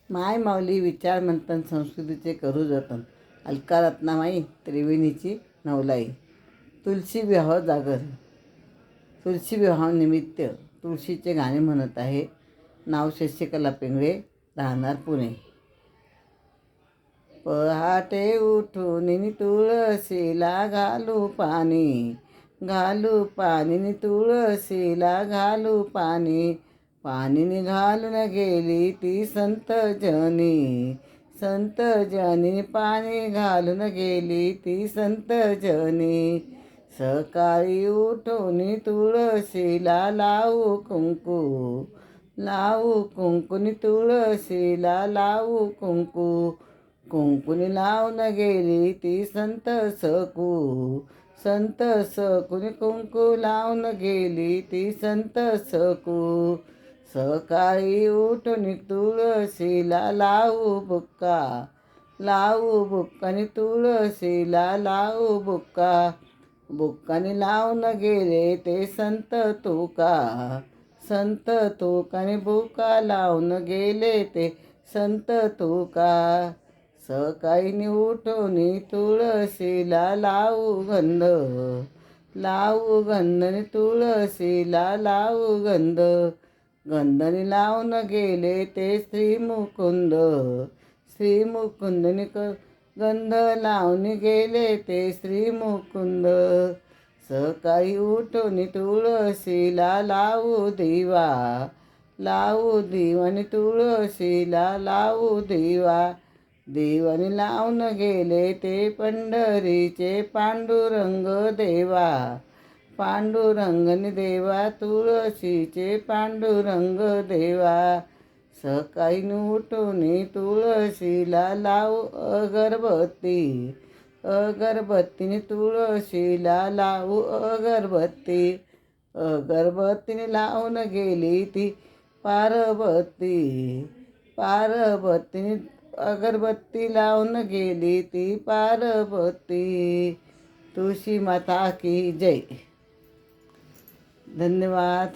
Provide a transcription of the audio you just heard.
माय माऊली विचार मंथन संस्कृतीचे करू जतन. अलका रत्नामाई त्रिवेणीची नवलाई. तुळशी विवाह जागर. तुळशी विवाहानिमित्त तुळशीचे गाणे म्हणत आहे. नाव शशिकला पेंगळे, राहणार पुणे. पहाटे उठून तुळशीला घालू पाणी, घालू पाणी तुळशीला घालू पाणी. पाणी घालून गेली ती संत जनी, संत जनी पाणी घालून गेली ती संत जनी. सकाळी उठून तुळशीला लावू कुंकू, लावू कुंकुनी तुळशीला लावू कुंकू. कुंकुनी लावून गेली ती संत सकू, संत सकूनी कुंकू लावून गेली ती संत सकू. सकाळी उठून तुळशीला लावू बुक्का, लावू बुक्कानी तुळशीला लावू बुक्का. बुक्कानी लावून गेले ते संत तुका, संत तुकानी बुक्का लावून गेले ते संत तुका. सकाळी उठून तुळशीला लावू गंध, लावू गंधनी तुळशीला लावू गंध. गंधनी लावून गेले ते श्री मुकुंद, श्री मुकुंदनी गंध लावून गेले ते श्री मुकुंद. सकाळी उठून तुळशीला लावू दिवा, लावू दिवानी तुळशीला लावू दिवा. दिवानी लावून गेले ते पंढरीचे पांडुरंग देवा, पांडुरंगनी देवा तुळशीचे पांडुरंग देवा. सकाळी उठून तुळशीला लावू अगरबत्ती, अगरबत्तीने तुळशीला लावू अगरबत्ती. अगरबत्तीने लावून गेली ती पार्वती, पार्वतीने अगरबत्ती लावून गेली ती पार्वती. तुळशी माता की जय. धन्यवाद.